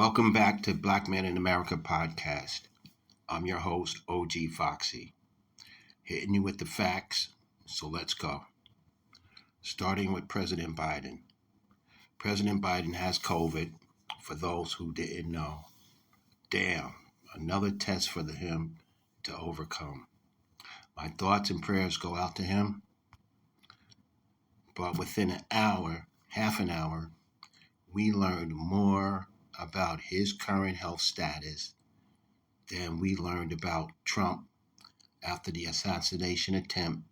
Welcome back to Black Men in America podcast. I'm your host, OG FOXXIE, hitting you with the facts, so let's go. Starting with President Biden. President Biden has COVID, for those who didn't know. Damn, another test for him to overcome. My thoughts and prayers go out to him, but within half an hour, we learned more about his current health status than we learned about Trump after the assassination attempt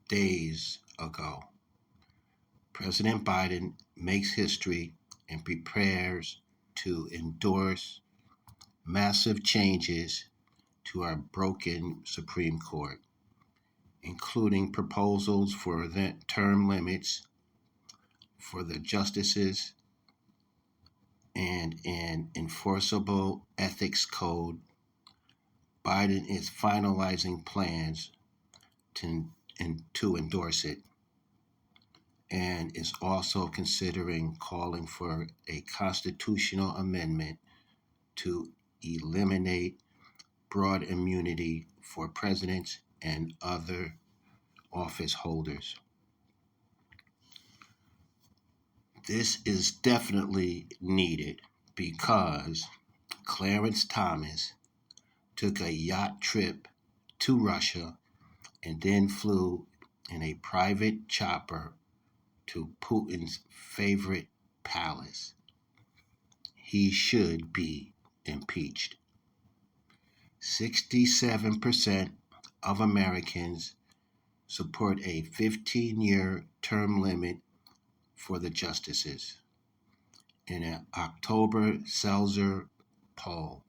days ago. President Biden makes history and prepares to endorse massive changes to our broken Supreme Court, including proposals for term limits for the justices and an enforceable ethics code. Biden is finalizing plans to endorse it and is also considering calling for a constitutional amendment to eliminate broad immunity for presidents and other office holders. This is definitely needed because Clarence Thomas took a yacht trip to Russia and then flew in a private chopper to Putin's favorite palace. He should be impeached. 67% of Americans support a 15-year term limit for the justices in an October Seltzer poll.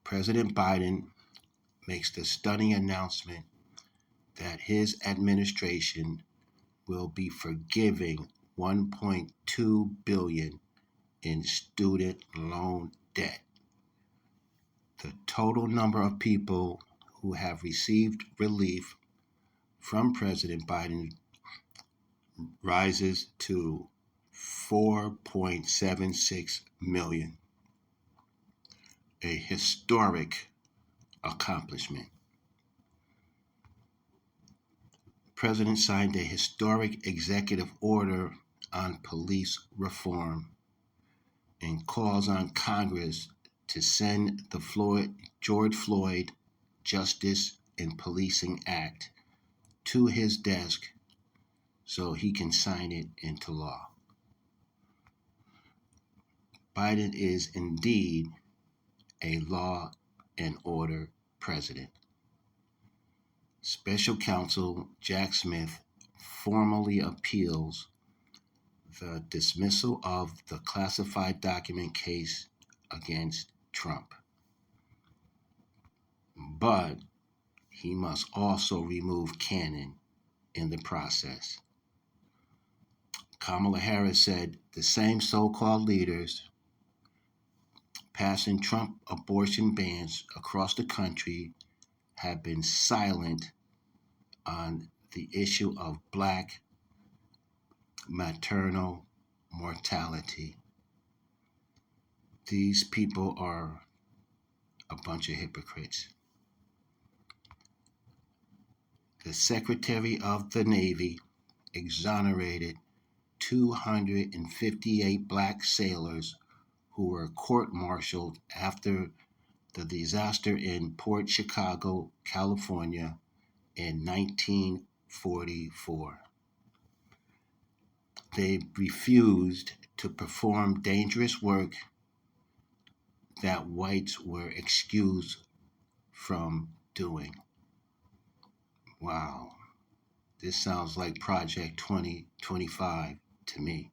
President Biden makes the stunning announcement that his administration will be forgiving $1.2 billion in student loan debt. The total number of people who have received relief from President Biden rises to 4.76 million, a historic accomplishment. The President signed a historic executive order on police reform and calls on Congress to send the George Floyd Justice and Policing Act to his desk so he can sign it into law. Biden is indeed a law and order president. Special counsel Jack Smith formally appeals the dismissal of the classified document case against Trump. But he must also remove Cannon in the process. Kamala Harris said the same so-called leaders passing Trump abortion bans across the country have been silent on the issue of Black maternal mortality. These people are a bunch of hypocrites. The Secretary of the Navy exonerated 258 Black sailors who were court-martialed after the disaster in Port Chicago, California in 1944. They refused to perform dangerous work that whites were excused from doing. Wow, this sounds like Project 2025 to me.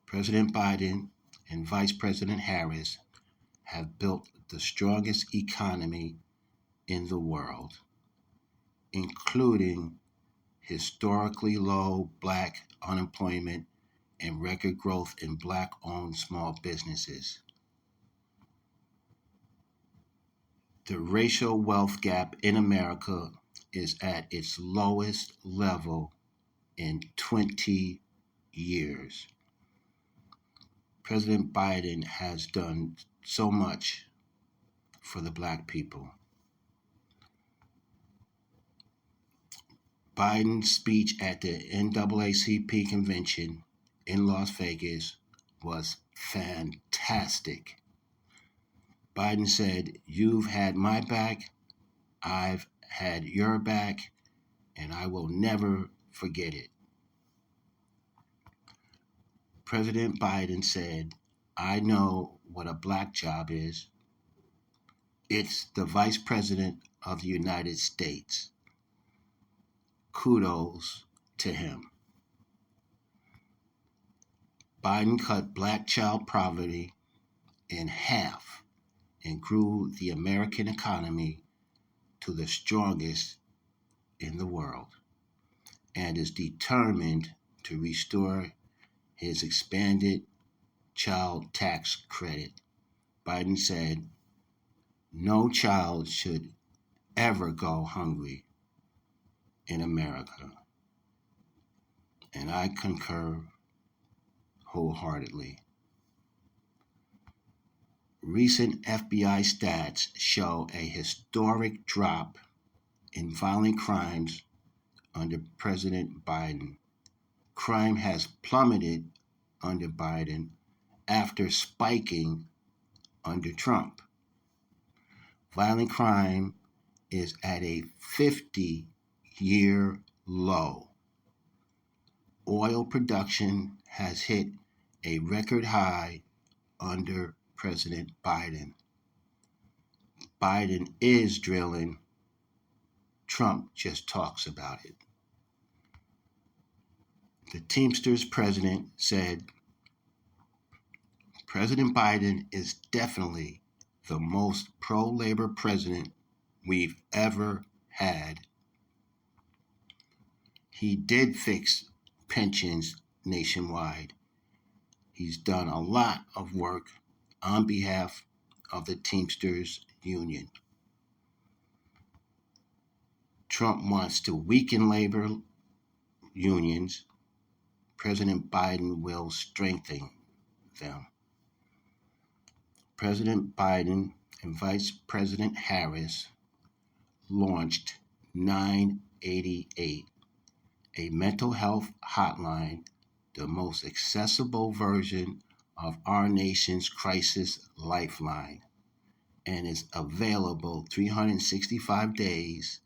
President Biden and Vice President Harris have built the strongest economy in the world, including historically low Black unemployment and record growth in Black-owned small businesses. The racial wealth gap in America is at its lowest level in 20 years. President Biden has done so much for the black people. Biden's speech at the NAACP convention in Las Vegas was fantastic. Biden said, "You've had my back, I've had your back, and I will never forget it." President Biden said, "I know what a black job is. It's the Vice President of the United States." Kudos to him. Biden cut black child poverty in half and grew the American economy to the strongest in the world, and is determined to restore his expanded child tax credit. Biden said, "No child should ever go hungry in America." And I concur wholeheartedly. Recent FBI stats show a historic drop in violent crimes under President Biden. Crime has plummeted under Biden after spiking under Trump. Violent crime is at a 50-year low. Oil production has hit a record high under President Biden. Biden is drilling. Trump just talks about it. The Teamsters president said, "President Biden is definitely the most pro-labor president we've ever had. He did fix pensions nationwide. He's done a lot of work on behalf of the Teamsters Union." Trump wants to weaken labor unions. President Biden will strengthen them. President Biden and Vice President Harris launched 988, a mental health hotline, the most accessible version of our nation's crisis lifeline, and is available 365 days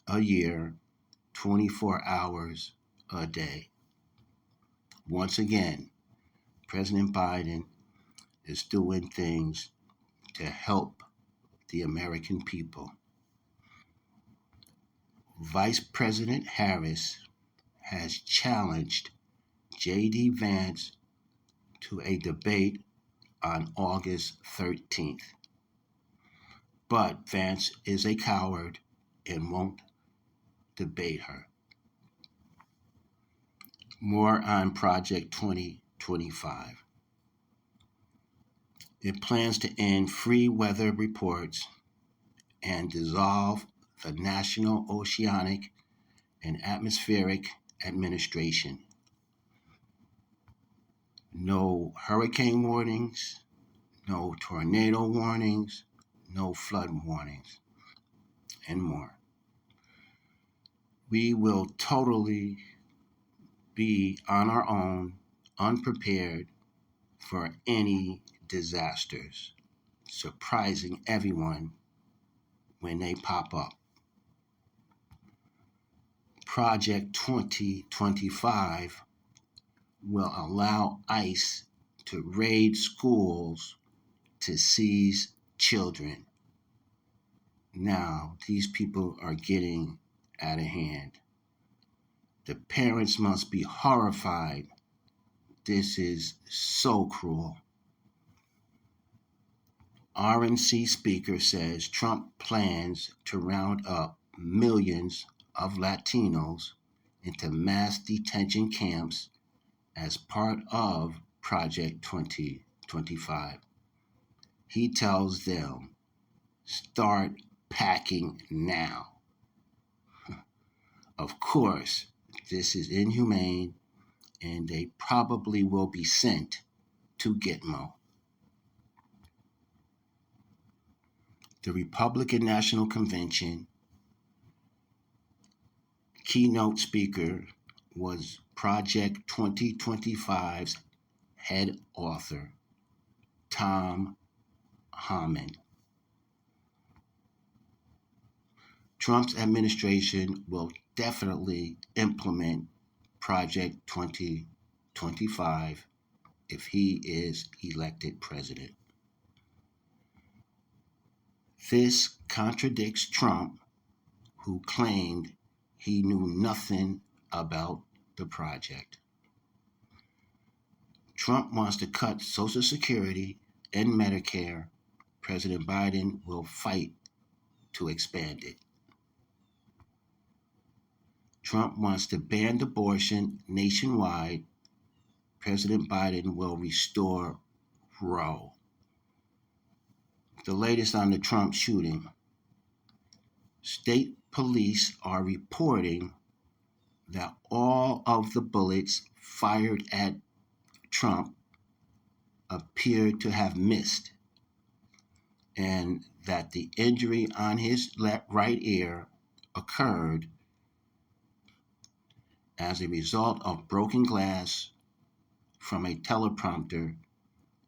a year, 24 hours a day. Once again, President Biden is doing things to help the American people. Vice President Harris has challenged J.D. Vance to a debate on August 13th. But Vance is a coward and won't debate her. More on Project 2025. It plans to end free weather reports and dissolve the National Oceanic and Atmospheric Administration. No hurricane warnings, no tornado warnings, no flood warnings, and more. We will totally be on our own, unprepared for any disasters, surprising everyone when they pop up. Project 2025 will allow ICE to raid schools to seize children. Now, these people are getting out of hand. The parents must be horrified. This is so cruel. RNC speaker says Trump plans to round up millions of Latinos into mass detention camps as part of Project 2025. He tells them, "Start packing now." Of course, this is inhumane and they probably will be sent to Gitmo. The Republican National Convention keynote speaker was Project 2025's head author, Tom Homan. Trump's administration will definitely implement Project 2025 if he is elected president. This contradicts Trump, who claimed he knew nothing about the project. Trump wants to cut Social Security and Medicare. President Biden will fight to expand it. Trump wants to ban abortion nationwide. President Biden will restore Roe. The latest on the Trump shooting. State police are reporting that all of the bullets fired at Trump appeared to have missed, and that the injury on his right ear occurred as a result of broken glass from a teleprompter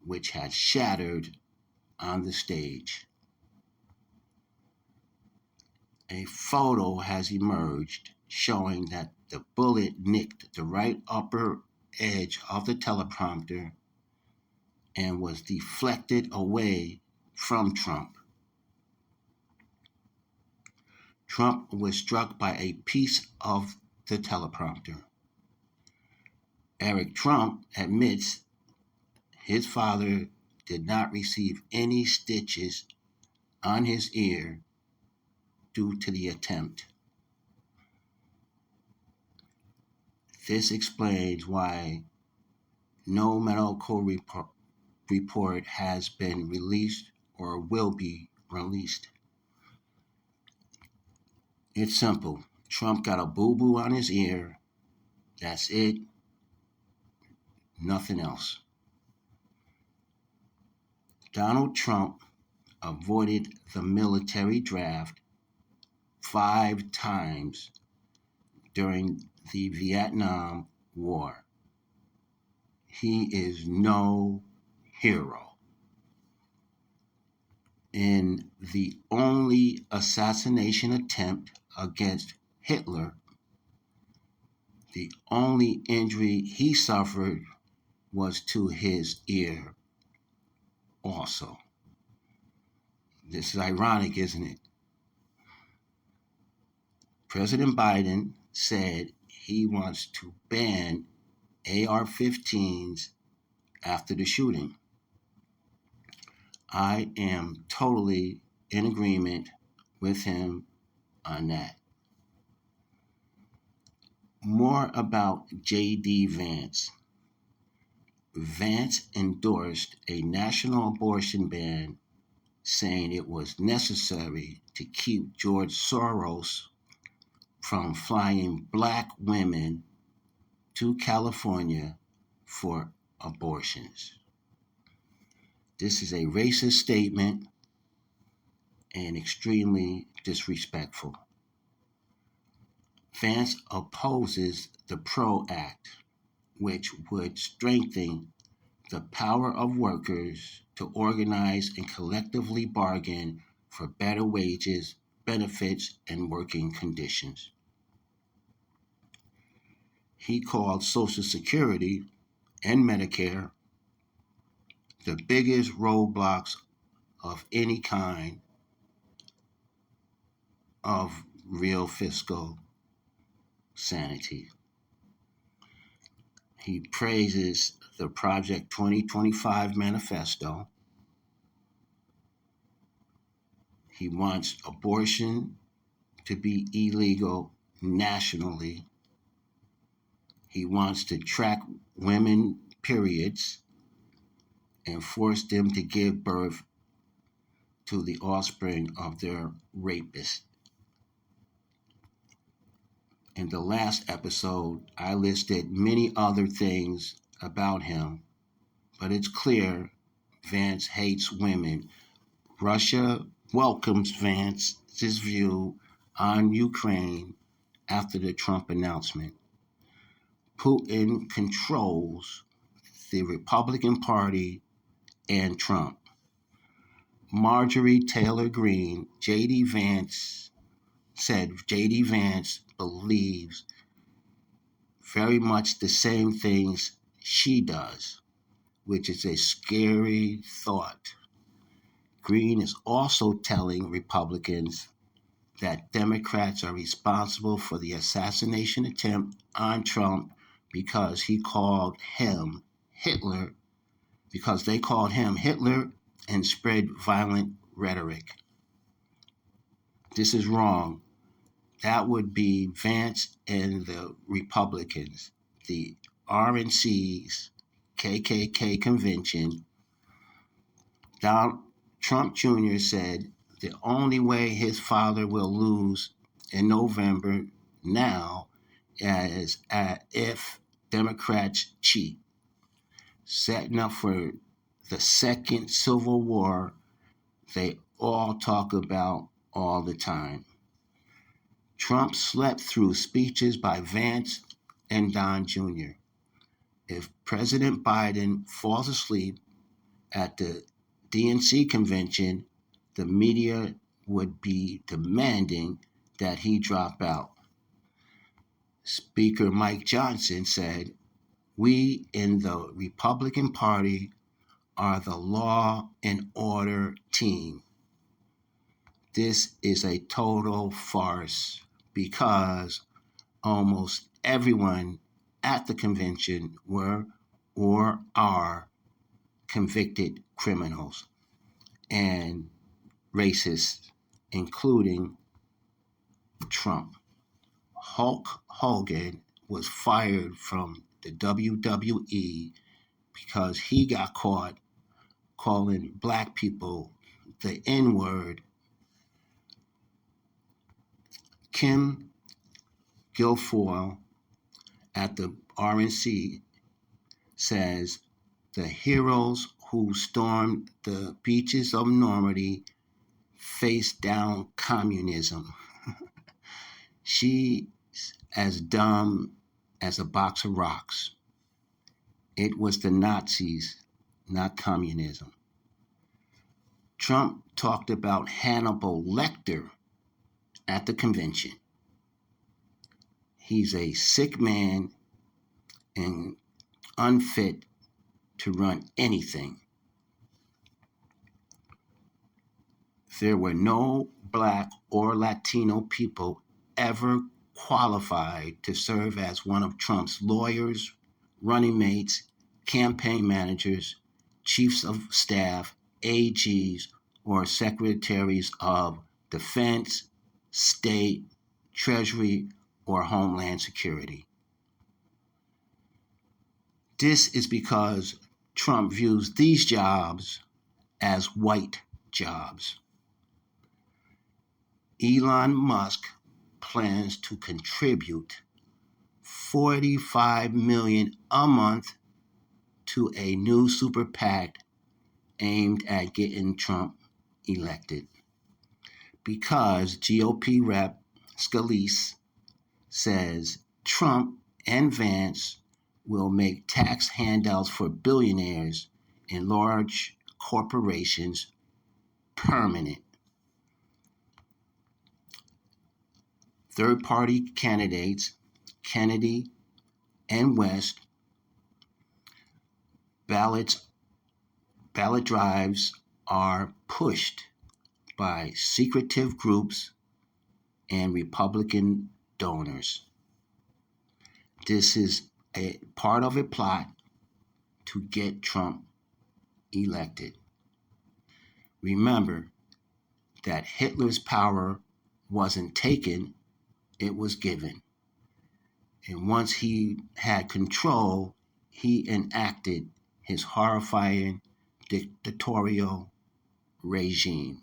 which had shattered on the stage. A photo has emerged showing that the bullet nicked the right upper edge of the teleprompter and was deflected away from Trump. Trump was struck by a piece of the teleprompter. Eric Trump admits his father did not receive any stitches on his ear due to the attempt. This explains why no medical report has been released or will be released. It's simple. Trump got a boo-boo on his ear. That's it. Nothing else. Donald Trump avoided the military draft 5 times during the Vietnam War. He is no hero. In the only assassination attempt against Hitler, the only injury he suffered was to his ear also. This is ironic, isn't it? President Biden said he wants to ban AR-15s after the shooting. I am totally in agreement with him on that. More about J.D. Vance. Vance endorsed a national abortion ban, saying it was necessary to keep George Soros from flying black women to California for abortions. This is a racist statement and extremely disrespectful. Vance opposes the PRO Act, which would strengthen the power of workers to organize and collectively bargain for better wages, benefits, and working conditions. He called Social Security and Medicare the biggest roadblocks of any kind of real fiscal sanity. He praises the Project 2025 manifesto. He wants abortion to be illegal nationally. He wants to track women periods and force them to give birth to the offspring of their rapists. In the last episode, I listed many other things about him, but it's clear Vance hates women. Russia welcomes Vance's view on Ukraine after the Trump announcement. Putin controls the Republican Party and Trump. Marjorie Taylor Greene, J.D. Vance, said J.D. Vance believes very much the same things she does, which is a scary thought. Greene is also telling Republicans that Democrats are responsible for the assassination attempt on Trump because he called him Hitler, because they called him Hitler and spread violent rhetoric. This is wrong. That would be Vance and the Republicans. The RNC's KKK convention, Donald Trump Jr. said the only way his father will lose in November now is if Democrats cheat, setting up for the second civil war they all talk about all the time. Trump slept through speeches by Vance and Don Jr. If President Biden falls asleep at the DNC convention, the media would be demanding that he drop out. Speaker Mike Johnson said, "We in the Republican Party are the law and order team." This is a total farce because almost everyone at the convention were or are convicted criminals and racists, including Trump. Hulk Hogan was fired from the WWE because he got caught calling black people the N-word. Kim Guilfoyle at the RNC says the heroes who stormed the beaches of Normandy faced down communism. She's as dumb as a box of rocks. It was the Nazis, not communism. Trump talked about Hannibal Lecter at the convention. He's a sick man and unfit to run anything. There were no black or Latino people ever qualified to serve as one of Trump's lawyers, running mates, campaign managers, chiefs of staff, AGs, or secretaries of defense, state, treasury, or homeland security. This is because Trump views these jobs as white jobs. Elon Musk plans to contribute $45 million a month to a new super PAC aimed at getting Trump elected. Because GOP Rep. Scalise says Trump and Vance will make tax handouts for billionaires and large corporations permanent. Third-party candidates, Kennedy and West, ballot drives are pushed by secretive groups and Republican donors. This is a part of a plot to get Trump elected. Remember that Hitler's power wasn't taken, it was given. And once he had control, he enacted his horrifying dictatorial regime.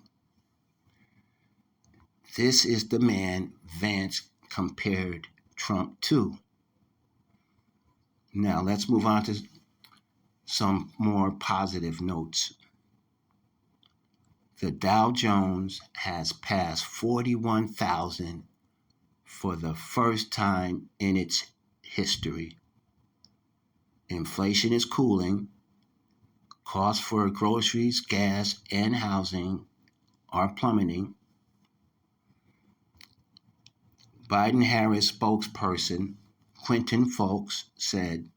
This is the man Vance compared Trump 2. Now let's move on to some more positive notes. The Dow Jones has passed 41,000 for the first time in its history. Inflation is cooling. Costs for groceries, gas, and housing are plummeting. Biden-Harris spokesperson Quentin Folks said,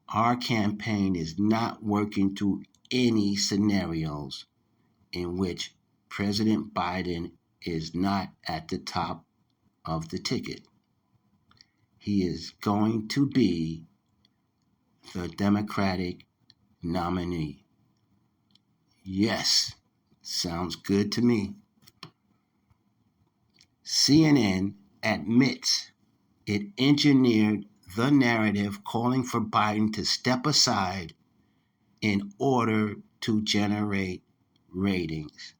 "Our campaign is not working through any scenarios in which President Biden is not at the top of the ticket. He is going to be the Democratic nominee." Yes, sounds good to me. CNN admits it engineered the narrative calling for Biden to step aside in order to generate ratings.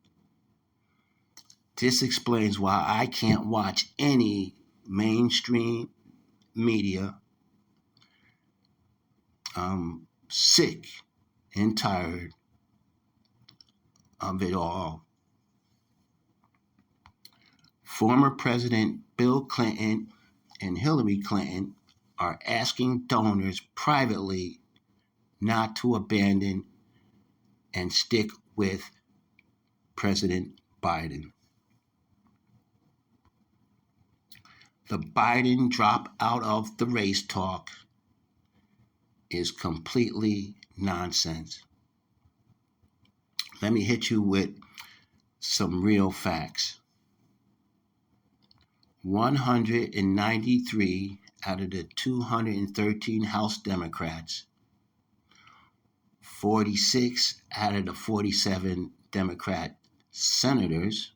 This explains why I can't watch any mainstream media. I'm sick and tired of it all. Former President Bill Clinton and Hillary Clinton are asking donors privately not to abandon and stick with President Biden. The Biden drop out of the race talk is completely nonsense. Let me hit you with some real facts. 193 out of the 213 House Democrats, 46 out of the 47 Democrat senators,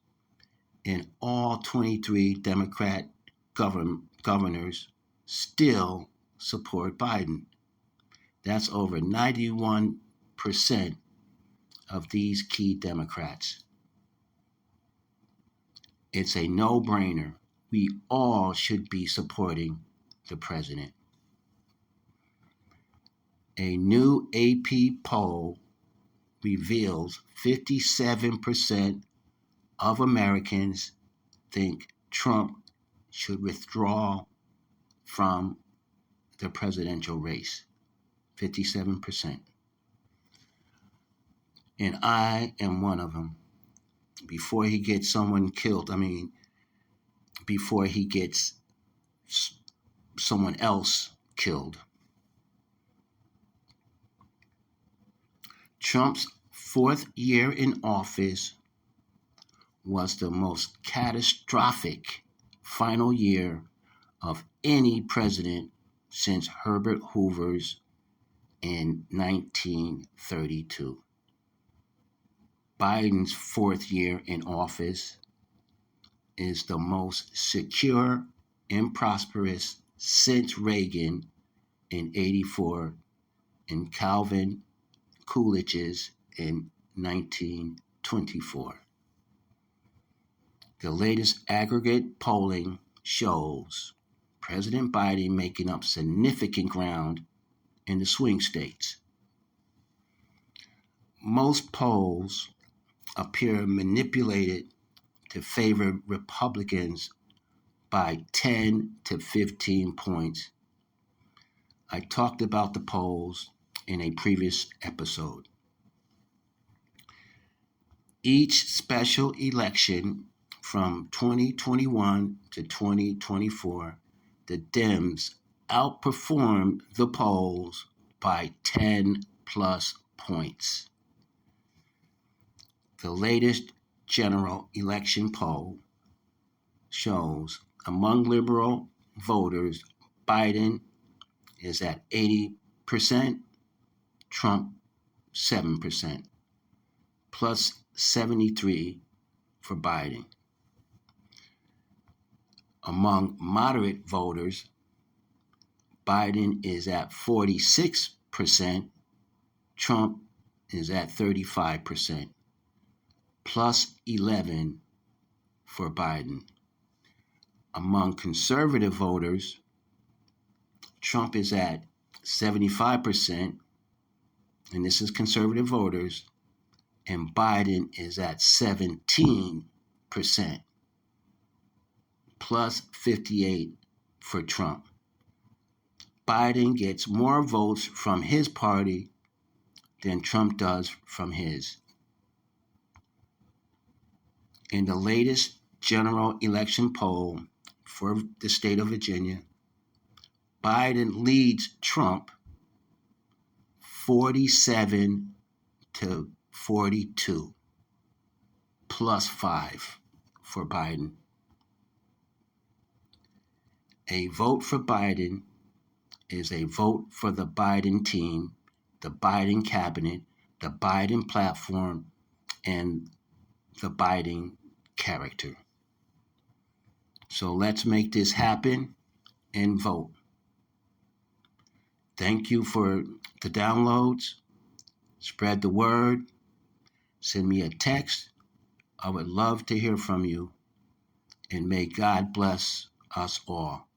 and all 23 Democrat governors still support Biden. That's over 91% of these key Democrats. It's a no-brainer. We all should be supporting the president. A new AP poll reveals 57% of Americans think Trump should withdraw from the presidential race. 57%. And I am one of them. Before he gets someone killed, before he gets someone else killed. Trump's fourth year in office was the most catastrophic final year of any president since Herbert Hoover's in 1932. Biden's fourth year in office is the most secure and prosperous since Reagan in '84 and Calvin Coolidge's in 1924. The latest aggregate polling shows President Biden making up significant ground in the swing states. Most polls appear manipulated to favor Republicans by 10 to 15 points. I talked about the polls in a previous episode. Each special election from 2021 to 2024, the Dems outperformed the polls by 10 plus points. The latest general election poll shows among liberal voters, Biden is at 80%, Trump 7%, plus 73 for Biden. Among moderate voters, Biden is at 46%, Trump is at 35%, plus 11 for Biden. Among conservative voters, Trump is at 75%, and this is conservative voters, and Biden is at 17%, plus 58 for Trump. Biden gets more votes from his party than Trump does from his. In the latest general election poll for the state of Virginia, Biden leads Trump 47 to 42, plus 5 for Biden. A vote for Biden is a vote for the Biden team, the Biden cabinet, the Biden platform, and the Biden character. So let's make this happen and vote. Thank you for the downloads. Spread the word. Send me a text. I would love to hear from you. And may God bless us all.